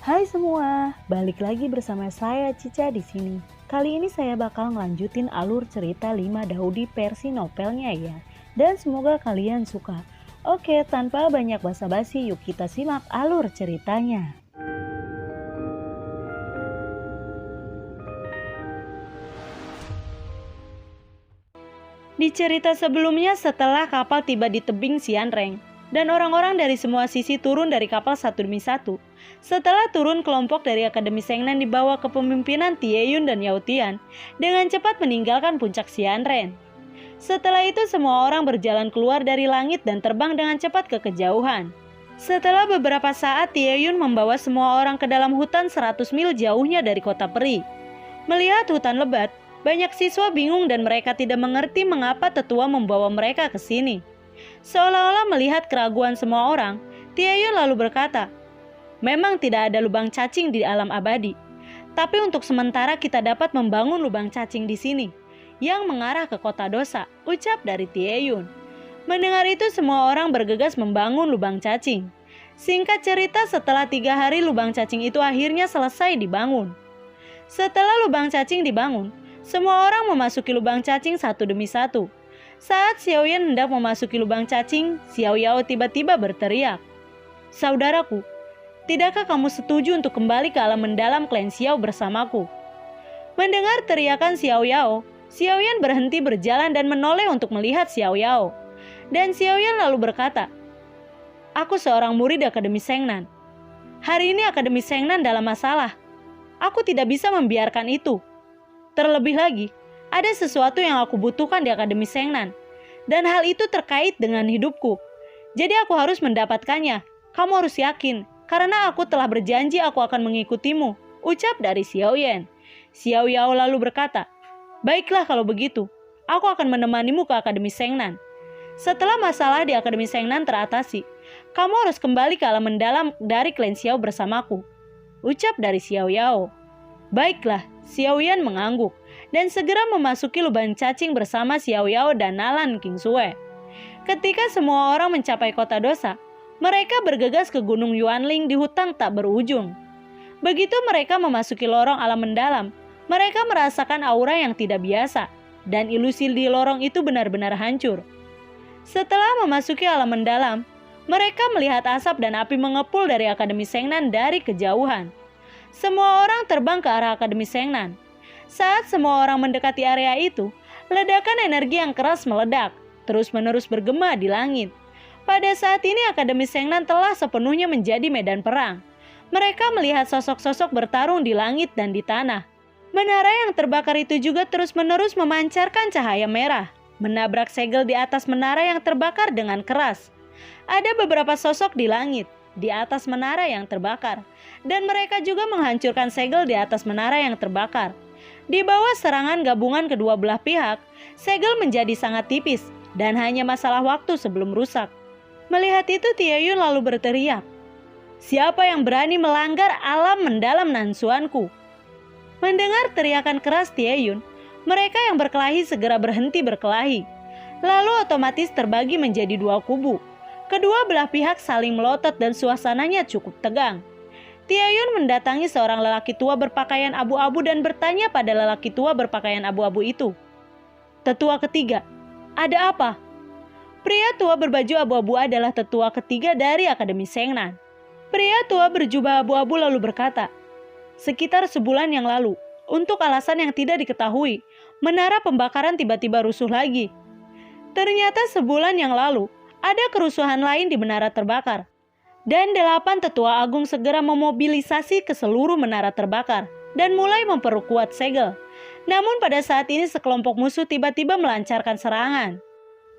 Hai semua, balik lagi bersama saya Cica di sini. Kali ini saya bakal ngelanjutin alur cerita 5 Daudi versi novelnya ya. Dan semoga kalian suka. Oke, tanpa banyak basa-basi, yuk kita simak alur ceritanya. Di cerita sebelumnya, setelah kapal tiba di tebing Sianreng, dan orang-orang dari semua sisi turun dari kapal satu demi satu. Setelah turun, kelompok dari Akademi Sengnan dibawa ke pemimpinan Tieyun dan Yaotian dengan cepat meninggalkan puncak Sianren. Setelah itu semua orang berjalan keluar dari langit dan terbang dengan cepat ke kejauhan. Setelah beberapa saat, Tieyun membawa semua orang ke dalam hutan 100 mil jauhnya dari kota peri. Melihat hutan lebat, banyak siswa bingung dan mereka tidak mengerti mengapa tetua membawa mereka ke sini. Seolah-olah melihat keraguan semua orang, Tieyun lalu berkata, "Memang tidak ada lubang cacing di alam abadi, tapi untuk sementara kita dapat membangun lubang cacing di sini, yang mengarah ke kota dosa," ucap dari Tieyun. Mendengar itu semua orang bergegas membangun lubang cacing. Singkat cerita, setelah 3 hari lubang cacing itu akhirnya selesai dibangun. Setelah lubang cacing dibangun, semua orang memasuki lubang cacing satu demi satu. Saat Xiaoyan hendak memasuki lubang cacing, Xiao Yao tiba-tiba berteriak, "Saudaraku, tidakkah kamu setuju untuk kembali ke alam mendalam klan Xiao bersamaku?" Mendengar teriakan Xiao Yao, Xiaoyan berhenti berjalan dan menoleh untuk melihat Xiao Yao. Dan Xiaoyan lalu berkata, "Aku seorang murid Akademi Sengnan. Hari ini Akademi Sengnan dalam masalah. Aku tidak bisa membiarkan itu. Terlebih lagi, ada sesuatu yang aku butuhkan di Akademi Sengnan. Dan hal itu terkait dengan hidupku. Jadi aku harus mendapatkannya. Kamu harus yakin, karena aku telah berjanji aku akan mengikutimu," ucap dari Xiaoyan. Xiao Yao lalu berkata, "Baiklah kalau begitu, aku akan menemanimu ke Akademi Sengnan. Setelah masalah di Akademi Sengnan teratasi, kamu harus kembali ke alam mendalam dari klan Xiao bersamaku," ucap dari Xiao Yao. "Baiklah," Xiaoyan mengangguk dan segera memasuki lubang cacing bersama Xiao Yao dan Nalan King Sue. Ketika semua orang mencapai kota dosa, mereka bergegas ke Gunung Yuanling di hutan tak berujung. Begitu mereka memasuki lorong alam mendalam, mereka merasakan aura yang tidak biasa, dan ilusi di lorong itu benar-benar hancur. Setelah memasuki alam mendalam, mereka melihat asap dan api mengepul dari Akademi Sengnan dari kejauhan. Semua orang terbang ke arah Akademi Sengnan. Saat semua orang mendekati area itu, ledakan energi yang keras meledak, terus-menerus bergema di langit. Pada saat ini Akademi Sengnan telah sepenuhnya menjadi medan perang. Mereka melihat sosok-sosok bertarung di langit dan di tanah. Menara yang terbakar itu juga terus-menerus memancarkan cahaya merah, menabrak segel di atas menara yang terbakar dengan keras. Ada beberapa sosok di langit, di atas menara yang terbakar, dan mereka juga menghancurkan segel di atas menara yang terbakar. Di bawah serangan gabungan kedua belah pihak, segel menjadi sangat tipis dan hanya masalah waktu sebelum rusak. Melihat itu, Tieyun lalu berteriak, "Siapa yang berani melanggar alam mendalam Nansuanku?" Mendengar teriakan keras Tieyun, mereka yang berkelahi segera berhenti berkelahi. Lalu otomatis terbagi menjadi 2 kubu. Kedua belah pihak saling melotot dan suasananya cukup tegang. Tieyun mendatangi seorang lelaki tua berpakaian abu-abu dan bertanya pada lelaki tua berpakaian abu-abu itu, "Tetua ketiga, ada apa?" Pria tua berbaju abu-abu adalah tetua ketiga dari Akademi Sengnan. Pria tua berjubah abu-abu lalu berkata, "Sekitar sebulan yang lalu, untuk alasan yang tidak diketahui, menara pembakaran tiba-tiba rusuh lagi. Ternyata sebulan yang lalu, ada kerusuhan lain di menara terbakar. Dan 8 tetua agung segera memobilisasi ke seluruh menara terbakar dan mulai memperkuat segel. Namun pada saat ini sekelompok musuh tiba-tiba melancarkan serangan.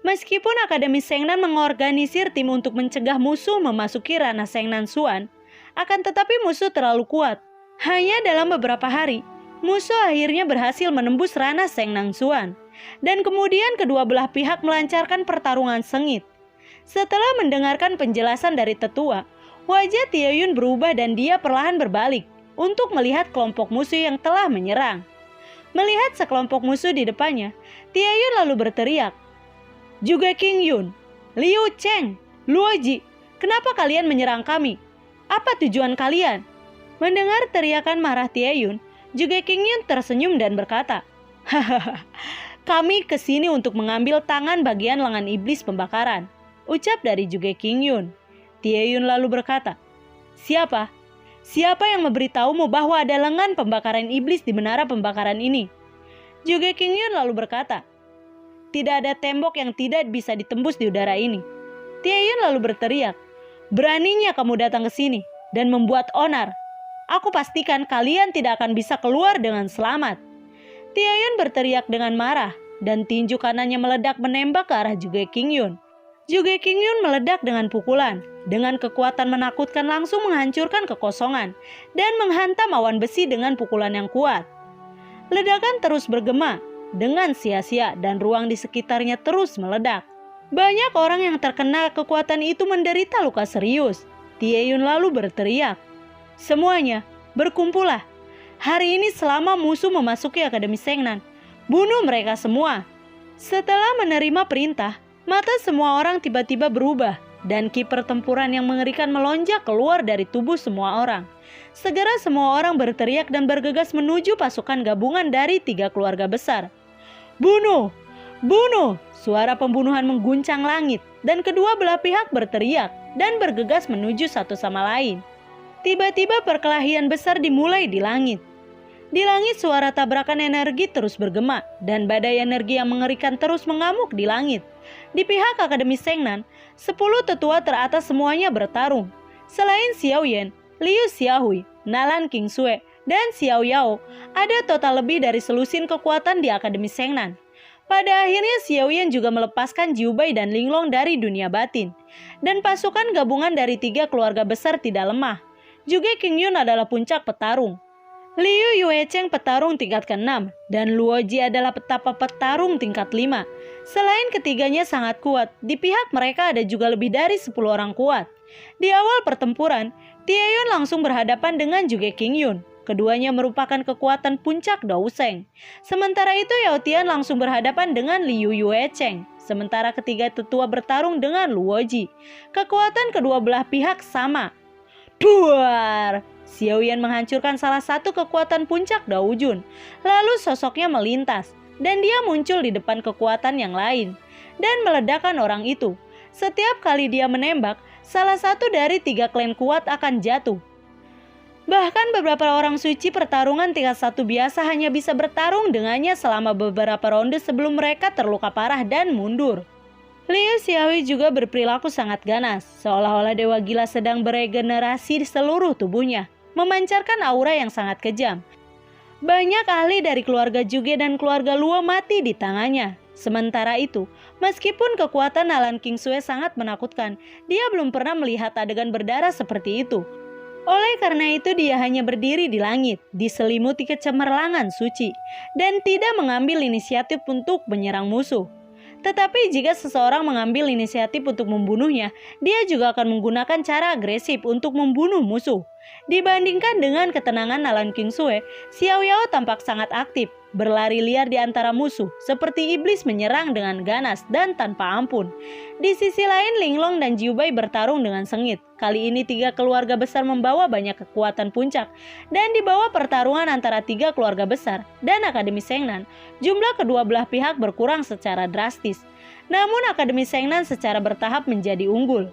Meskipun Akademi Sengnan mengorganisir tim untuk mencegah musuh memasuki ranah Sengnan Suan, akan tetapi musuh terlalu kuat. Hanya dalam beberapa hari, musuh akhirnya berhasil menembus ranah Sengnan Suan. Dan kemudian kedua belah pihak melancarkan pertarungan sengit. Setelah mendengarkan penjelasan dari tetua, wajah Tieyun berubah dan dia perlahan berbalik untuk melihat kelompok musuh yang telah menyerang. Melihat sekelompok musuh di depannya, Tieyun lalu berteriak, "Juga King Yun, Liu Cheng, Luoji, kenapa kalian menyerang kami? Apa tujuan kalian?" Mendengar teriakan marah Taeyun, Juge Kingyun tersenyum dan berkata, "Hahaha, kami kesini untuk mengambil tangan bagian lengan iblis pembakaran," ucap dari Juge Kingyun. Taeyun lalu berkata, "Siapa? Siapa yang memberitahumu bahwa ada lengan pembakaran iblis di menara pembakaran ini?" Juge Kingyun lalu berkata, "Tidak ada tembok yang tidak bisa ditembus di udara ini." Taeyun lalu berteriak, "Beraninya kamu datang ke sini dan membuat onar. Aku pastikan kalian tidak akan bisa keluar dengan selamat." Taeyun berteriak dengan marah dan tinju kanannya meledak menembak ke arah Juge Kingyun. Juge Kingyun meledak dengan pukulan. Dengan kekuatan menakutkan langsung menghancurkan kekosongan dan menghantam awan besi dengan pukulan yang kuat. Ledakan terus bergema dengan sia-sia dan ruang di sekitarnya terus meledak. Banyak orang yang terkena kekuatan itu menderita luka serius. Taeyun lalu berteriak, "Semuanya, berkumpullah. Hari ini selama musuh memasuki Akademi Sengnan, bunuh mereka semua." Setelah menerima perintah, mata semua orang tiba-tiba berubah dan ki pertempuran yang mengerikan melonjak keluar dari tubuh semua orang. Segera semua orang berteriak dan bergegas menuju pasukan gabungan dari 3 keluarga besar. "Bunuh! Bunuh!" Suara pembunuhan mengguncang langit dan kedua belah pihak berteriak dan bergegas menuju satu sama lain. Tiba-tiba perkelahian besar dimulai di langit. Di langit suara tabrakan energi terus bergema dan badai energi yang mengerikan terus mengamuk di langit. Di pihak Akademi Sengnan, 10 tetua teratas semuanya bertarung. Selain Xiao Yan, Liu Xiaohui, Nalan Qingsue, dan Xiao Yao, ada total lebih dari selusin kekuatan di Akademi Sengnan. Pada akhirnya Xiao Yan juga melepaskan Jiu Bai dan Linglong dari dunia batin. Dan pasukan gabungan dari 3 keluarga besar tidak lemah. Juge Kingyun adalah puncak petarung. Liu Yuecheng petarung tingkat ke-6 dan Luoji adalah petapa petarung tingkat 5. Selain ketiganya sangat kuat, di pihak mereka ada juga lebih dari 10 orang kuat. Di awal pertempuran, Taeyun langsung berhadapan dengan Juge Kingyun. Keduanya merupakan kekuatan puncak Douseng. Sementara itu Yao Tian langsung berhadapan dengan Liu Yuecheng. Sementara ketiga tetua bertarung dengan Luoji. Kekuatan kedua belah pihak sama. Duar! Xiao Yan menghancurkan salah satu kekuatan puncak Daojun. Lalu sosoknya melintas dan dia muncul di depan kekuatan yang lain dan meledakkan orang itu. Setiap kali dia menembak, salah satu dari 3 klan kuat akan jatuh. Bahkan beberapa orang suci pertarungan tingkat 1 biasa hanya bisa bertarung dengannya selama beberapa ronde sebelum mereka terluka parah dan mundur. Liu Xiaohui juga berperilaku sangat ganas, seolah-olah dewa gila sedang beregenerasi di seluruh tubuhnya, memancarkan aura yang sangat kejam. Banyak ahli dari keluarga Juge dan keluarga Luo mati di tangannya. Sementara itu, meskipun kekuatan Nalan Qingsue sangat menakutkan, dia belum pernah melihat adegan berdarah seperti itu. Oleh karena itu dia hanya berdiri di langit, diselimuti kecemerlangan suci, dan tidak mengambil inisiatif untuk menyerang musuh. Tetapi jika seseorang mengambil inisiatif untuk membunuhnya, dia juga akan menggunakan cara agresif untuk membunuh musuh. Dibandingkan dengan ketenangan Nalan Qingsue, Xiao Yao tampak sangat aktif, berlari liar di antara musuh, seperti iblis menyerang dengan ganas dan tanpa ampun. Di sisi lain, Linglong dan Jiu Bai bertarung dengan sengit. Kali ini 3 keluarga besar membawa banyak kekuatan puncak, dan di bawah pertarungan antara 3 keluarga besar dan Akademi Sengnan, jumlah kedua belah pihak berkurang secara drastis. Namun Akademi Sengnan secara bertahap menjadi unggul.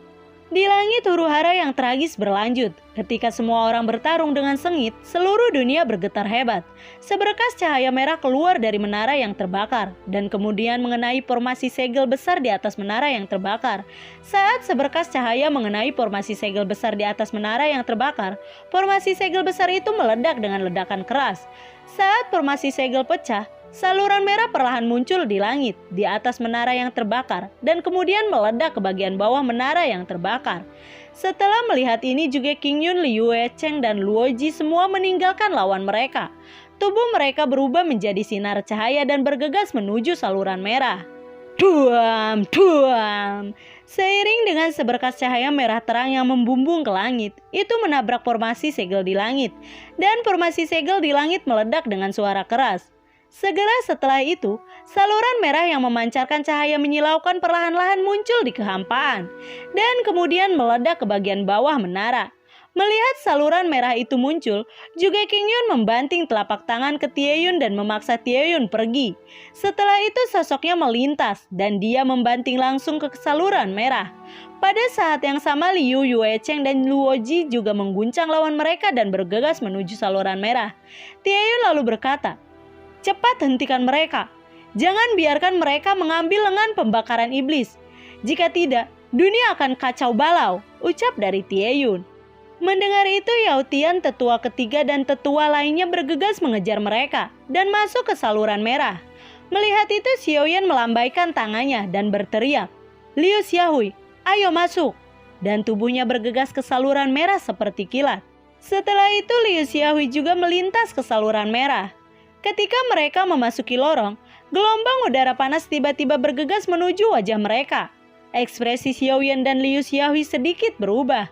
Di langit huru-hara yang tragis berlanjut. Ketika semua orang bertarung dengan sengit, seluruh dunia bergetar hebat. Seberkas cahaya merah keluar dari menara yang terbakar dan kemudian mengenai formasi segel besar di atas menara yang terbakar. Saat seberkas cahaya mengenai formasi segel besar di atas menara yang terbakar, formasi segel besar itu meledak dengan ledakan keras. Saat formasi segel pecah, saluran merah perlahan muncul di langit, di atas menara yang terbakar, dan kemudian meledak ke bagian bawah menara yang terbakar. Setelah melihat ini, Juge Kingyun, Liu Yuecheng, dan Luoji semua meninggalkan lawan mereka. Tubuh mereka berubah menjadi sinar cahaya dan bergegas menuju saluran merah. Duam, duam. Seiring dengan seberkas cahaya merah terang yang membumbung ke langit, itu menabrak formasi segel di langit, dan formasi segel di langit meledak dengan suara keras. Segera setelah itu, saluran merah yang memancarkan cahaya menyilaukan perlahan-lahan muncul di kehampaan dan kemudian meledak ke bagian bawah menara. Melihat saluran merah itu muncul, Juge Kingyun membanting telapak tangan ke Taeyun dan memaksa Taeyun pergi. Setelah itu sosoknya melintas dan dia membanting langsung ke saluran merah. Pada saat yang sama Liu Yuecheng dan Luoji juga mengguncang lawan mereka dan bergegas menuju saluran merah. Taeyun lalu berkata, "Cepat hentikan mereka. Jangan biarkan mereka mengambil lengan pembakaran iblis. Jika tidak, dunia akan kacau balau," ucap dari Taeyun. Mendengar itu, Yao Tian, tetua ketiga dan tetua lainnya bergegas mengejar mereka dan masuk ke saluran merah. Melihat itu, Xiaoyan melambaikan tangannya dan berteriak, "Liu Xiaohui, ayo masuk!" Dan tubuhnya bergegas ke saluran merah seperti kilat. Setelah itu, Liu Xiaohui juga melintas ke saluran merah. Ketika mereka memasuki lorong, gelombang udara panas tiba-tiba bergegas menuju wajah mereka. Ekspresi Xiaoyan dan Liu Xiaohui sedikit berubah.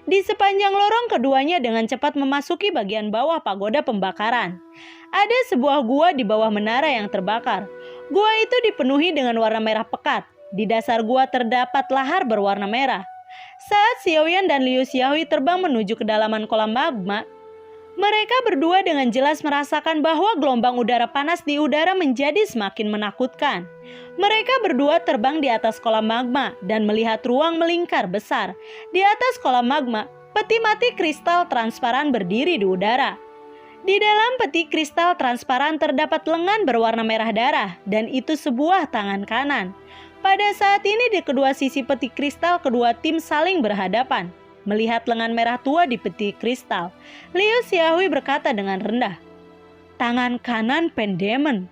Di sepanjang lorong keduanya dengan cepat memasuki bagian bawah pagoda pembakaran. Ada sebuah gua di bawah menara yang terbakar. Gua itu dipenuhi dengan warna merah pekat. Di dasar gua terdapat lahar berwarna merah. Saat Xiaoyan dan Liu Xiaohui terbang menuju kedalaman kolam magma, mereka berdua dengan jelas merasakan bahwa gelombang udara panas di udara menjadi semakin menakutkan. Mereka berdua terbang di atas kolam magma dan melihat ruang melingkar besar. Di atas kolam magma, peti mati kristal transparan berdiri di udara. Di dalam peti kristal transparan terdapat lengan berwarna merah darah dan itu sebuah tangan kanan. Pada saat ini di kedua sisi peti kristal kedua tim saling berhadapan. Melihat lengan merah tua di peti kristal, Liu Xiaohui berkata dengan rendah, "Tangan kanan Pandemon."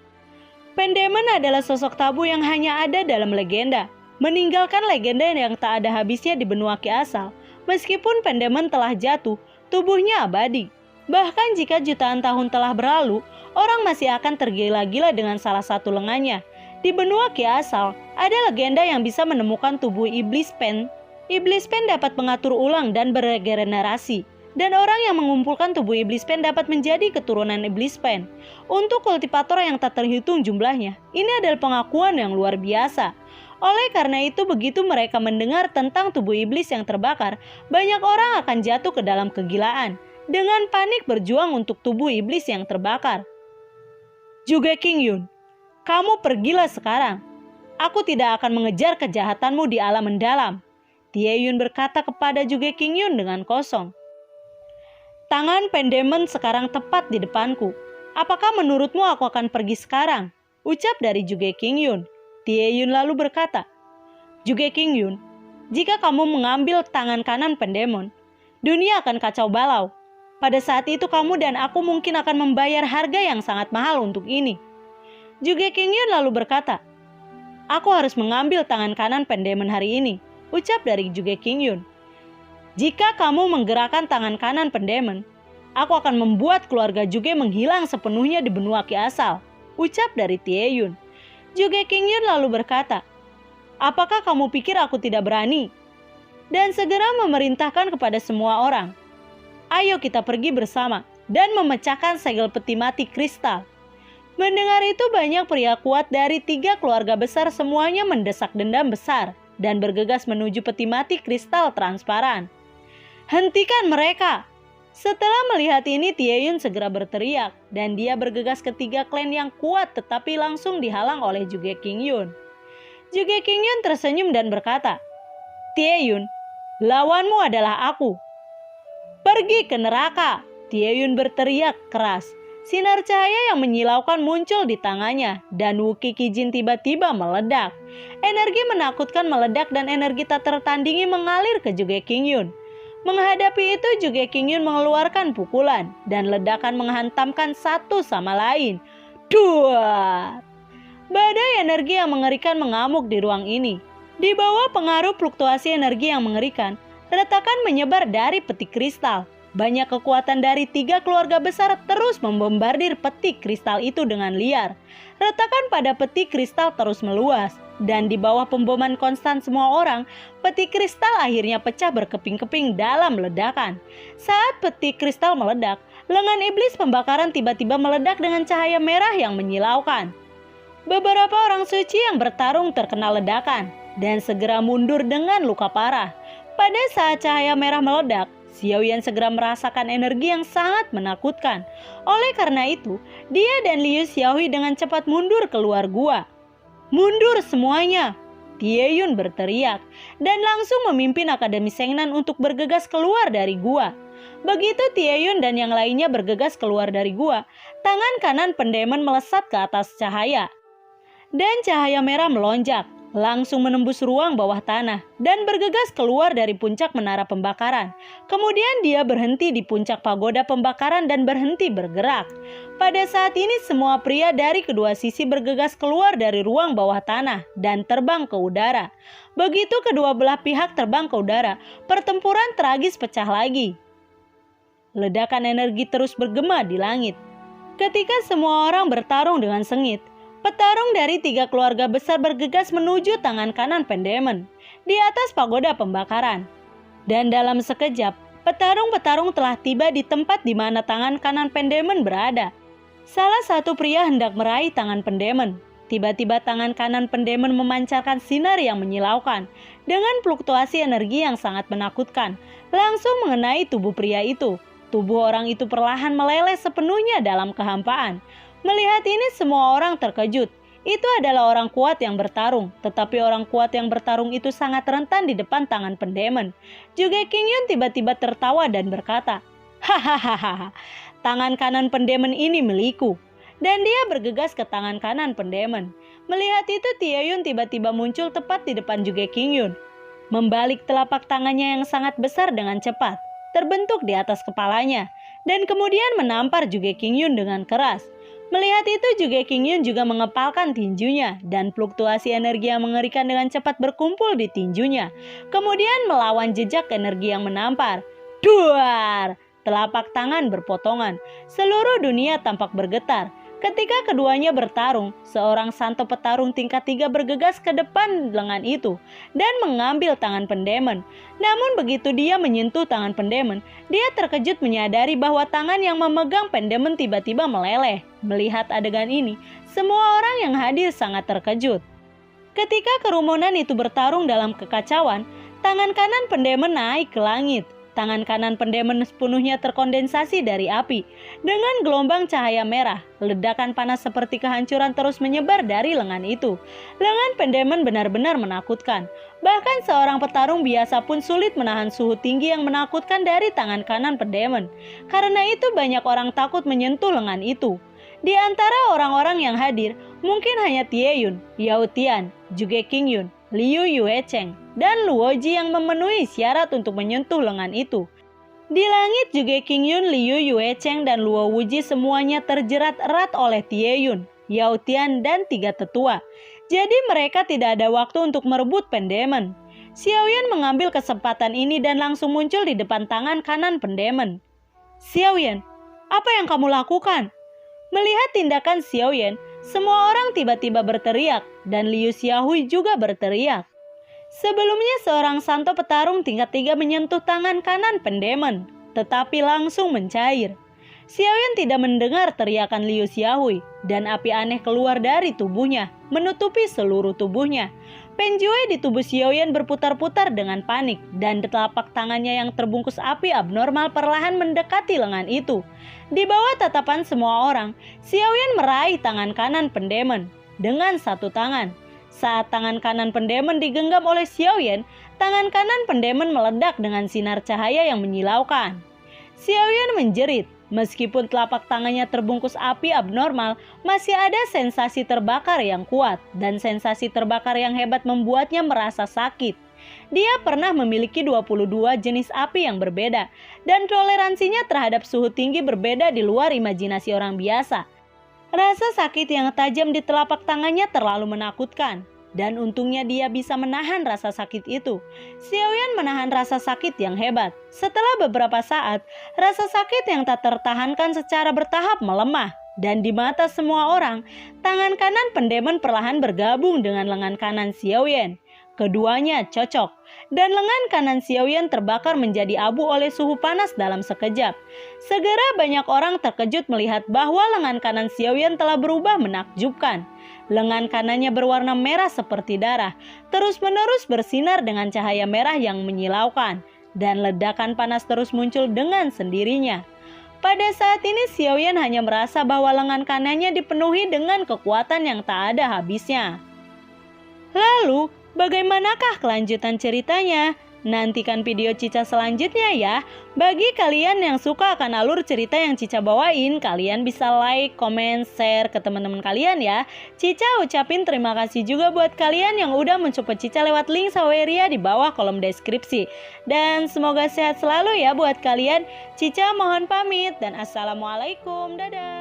Pandemon adalah sosok tabu yang hanya ada dalam legenda, meninggalkan legenda yang tak ada habisnya di benua Ki asal. Meskipun Pandemon telah jatuh, tubuhnya abadi. Bahkan jika jutaan tahun telah berlalu, orang masih akan tergila-gila dengan salah satu lengannya. Di benua Ki asal, ada legenda yang bisa menemukan tubuh iblis Pen. Iblis Pen dapat mengatur ulang dan beregenerasi. Dan orang yang mengumpulkan tubuh iblis Pen dapat menjadi keturunan iblis Pen. Untuk kultivator yang tak terhitung jumlahnya, ini adalah pengakuan yang luar biasa. Oleh karena itu, begitu mereka mendengar tentang tubuh iblis yang terbakar, banyak orang akan jatuh ke dalam kegilaan. Dengan panik berjuang untuk tubuh iblis yang terbakar. Juge Kingyun, kamu pergilah sekarang. Aku tidak akan mengejar kejahatanmu di alam mendalam. Taeyun berkata kepada Juge Kingyun dengan kosong. Tangan Pandemon sekarang tepat di depanku. Apakah menurutmu aku akan pergi sekarang? Ucap dari Juge Kingyun. Taeyun lalu berkata, Juge Kingyun, jika kamu mengambil tangan kanan Pandemon, dunia akan kacau balau. Pada saat itu kamu dan aku mungkin akan membayar harga yang sangat mahal untuk ini. Juge Kingyun lalu berkata, aku harus mengambil tangan kanan Pandemon hari ini. Ucap dari Juge Kingyun. Jika kamu menggerakkan tangan kanan Pandemon, aku akan membuat keluarga Juge menghilang sepenuhnya di benua Ki asal. Ucap dari Taeyun. Juge Kingyun lalu berkata, apakah kamu pikir aku tidak berani? Dan segera memerintahkan kepada semua orang, ayo kita pergi bersama dan memecahkan segel peti mati kristal. Mendengar itu banyak pria kuat dari 3 keluarga besar semuanya mendesak dendam besar dan bergegas menuju peti mati kristal transparan. Hentikan mereka! Setelah melihat ini, Taeyun segera berteriak dan dia bergegas ke 3 klan yang kuat tetapi langsung dihalang oleh Juge Kingyun. Juge Kingyun tersenyum dan berkata, Taeyun, lawanmu adalah aku. Pergi ke neraka! Taeyun berteriak keras. Sinar cahaya yang menyilaukan muncul di tangannya dan Wuki Kijin tiba-tiba meledak. Energi menakutkan meledak dan energi tak tertandingi mengalir ke Juge Kingyun. Menghadapi itu, Juge Kingyun mengeluarkan pukulan dan ledakan menghantamkan satu sama lain. Duar! Badai energi yang mengerikan mengamuk di ruang ini. Di bawah pengaruh fluktuasi energi yang mengerikan, retakan menyebar dari peti kristal. Banyak kekuatan dari 3 keluarga besar terus membombardir peti kristal itu dengan liar. Retakan pada peti kristal terus meluas. Dan di bawah pemboman konstan semua orang, peti kristal akhirnya pecah berkeping-keping dalam ledakan. Saat peti kristal meledak, lengan iblis pembakaran tiba-tiba meledak dengan cahaya merah yang menyilaukan. Beberapa orang suci yang bertarung terkena ledakan dan segera mundur dengan luka parah. Pada saat cahaya merah meledak, Xiaoyan segera merasakan energi yang sangat menakutkan. Oleh karena itu, dia dan Liu Xiaohui dengan cepat mundur keluar gua. "Mundur semuanya!" Tieyun berteriak dan langsung memimpin Akademi Sengnan untuk bergegas keluar dari gua. Begitu Tieyun dan yang lainnya bergegas keluar dari gua, tangan kanan pendemon melesat ke atas cahaya. Dan cahaya merah melonjak, langsung menembus ruang bawah tanah dan bergegas keluar dari puncak menara pembakaran. Kemudian dia berhenti di puncak pagoda pembakaran dan berhenti bergerak. Pada saat ini semua pria dari kedua sisi bergegas keluar dari ruang bawah tanah dan terbang ke udara. Begitu kedua belah pihak terbang ke udara, pertempuran tragis pecah lagi. Ledakan energi terus bergema di langit. Ketika semua orang bertarung dengan sengit, petarung dari 3 keluarga besar bergegas menuju tangan kanan pendemon di atas pagoda pembakaran. Dan dalam sekejap, petarung-petarung telah tiba di tempat di mana tangan kanan pendemon berada. Salah satu pria hendak meraih tangan pendemon. Tiba-tiba tangan kanan pendemon memancarkan sinar yang menyilaukan dengan fluktuasi energi yang sangat menakutkan, langsung mengenai tubuh pria itu. Tubuh orang itu perlahan meleleh sepenuhnya dalam kehampaan. Melihat ini semua orang terkejut. Itu adalah orang kuat yang bertarung, tetapi orang kuat yang bertarung itu sangat rentan di depan tangan pendemon. Juga Qingyun tiba-tiba tertawa dan berkata, "Hahaha, tangan kanan pendemon ini milikku." Dan dia bergegas ke tangan kanan pendemon. Melihat itu Tieyun tiba-tiba muncul tepat di depan juga Qingyun. Membalik telapak tangannya yang sangat besar dengan cepat, terbentuk di atas kepalanya, dan kemudian menampar juga Qingyun dengan keras. Melihat itu juga Qingyun juga mengepalkan tinjunya dan fluktuasi energi yang mengerikan dengan cepat berkumpul di tinjunya. Kemudian melawan jejak energi yang menampar. Duar! Telapak tangan berpotongan. Seluruh dunia tampak bergetar. Ketika keduanya bertarung, seorang santo petarung tingkat 3 bergegas ke depan lengan itu dan mengambil tangan pendemon. Namun begitu dia menyentuh tangan pendemon, dia terkejut menyadari bahwa tangan yang memegang pendemon tiba-tiba meleleh. Melihat adegan ini, semua orang yang hadir sangat terkejut. Ketika kerumunan itu bertarung dalam kekacauan, tangan kanan pendemon naik ke langit. Tangan kanan pendemon sepenuhnya terkondensasi dari api. Dengan gelombang cahaya merah, ledakan panas seperti kehancuran terus menyebar dari lengan itu. Lengan pendemon benar-benar menakutkan. Bahkan seorang petarung biasa pun sulit menahan suhu tinggi yang menakutkan dari tangan kanan pendemon. Karena itu banyak orang takut menyentuh lengan itu. Di antara orang-orang yang hadir, mungkin hanya Tieyun, Yao Tian, juga Qingyun, Liu Yuecheng, dan Luoji yang memenuhi syarat untuk menyentuh lengan itu. Di langit juga Qingyun, Liu Yuecheng, dan Luo Wuji semuanya terjerat erat oleh Tieyun, Yao Tian, dan 3 tetua. Jadi mereka tidak ada waktu untuk merebut pendemon. Xiaoyan mengambil kesempatan ini dan langsung muncul di depan tangan kanan pendemon. "Xiaoyan, apa yang kamu lakukan?" Melihat tindakan Xiaoyan, semua orang tiba-tiba berteriak dan Liu Xiaohui juga berteriak. Sebelumnya seorang santo petarung tingkat 3 menyentuh tangan kanan pendemon, tetapi langsung mencair. Xiaoyan tidak mendengar teriakan Liu Xiaohui dan api aneh keluar dari tubuhnya, menutupi seluruh tubuhnya. Penjue di tubuh Xiaoyan berputar-putar dengan panik dan telapak tangannya yang terbungkus api abnormal perlahan mendekati lengan itu. Di bawah tatapan semua orang, Xiaoyan meraih tangan kanan pendemon dengan satu tangan. Saat tangan kanan pendemon digenggam oleh Xiaoyan, tangan kanan pendemon meledak dengan sinar cahaya yang menyilaukan. Xiaoyan menjerit. Meskipun telapak tangannya terbungkus api abnormal, masih ada sensasi terbakar yang kuat, dan sensasi terbakar yang hebat membuatnya merasa sakit. Dia pernah memiliki 22 jenis api yang berbeda, dan toleransinya terhadap suhu tinggi berbeda di luar imajinasi orang biasa. Rasa sakit yang tajam di telapak tangannya terlalu menakutkan. Dan untungnya dia bisa menahan rasa sakit itu. Xiaoyan menahan rasa sakit yang hebat. Setelah beberapa saat, rasa sakit yang tak tertahankan secara bertahap melemah. Dan di mata semua orang, tangan kanan pendemon perlahan bergabung dengan lengan kanan Xiaoyan. Keduanya cocok, dan lengan kanan Xiaoyan terbakar menjadi abu oleh suhu panas dalam sekejap. Segera banyak orang terkejut melihat bahwa lengan kanan Xiaoyan telah berubah menakjubkan. Lengan kanannya berwarna merah seperti darah, terus-menerus bersinar dengan cahaya merah yang menyilaukan. dan ledakan panas terus muncul dengan sendirinya. Pada saat ini Xiaoyan hanya merasa bahwa lengan kanannya dipenuhi dengan kekuatan yang tak ada habisnya. Lalu, bagaimanakah kelanjutan ceritanya? Nantikan video Cica selanjutnya ya. Bagi kalian yang suka akan alur cerita yang Cica bawain, kalian bisa like, komen, share ke teman-teman kalian ya. Cica ucapin terima kasih juga buat kalian yang udah mensupport Cica lewat link Saweria di bawah kolom deskripsi. Dan semoga sehat selalu ya buat kalian. Cica mohon pamit dan assalamualaikum. Dadah.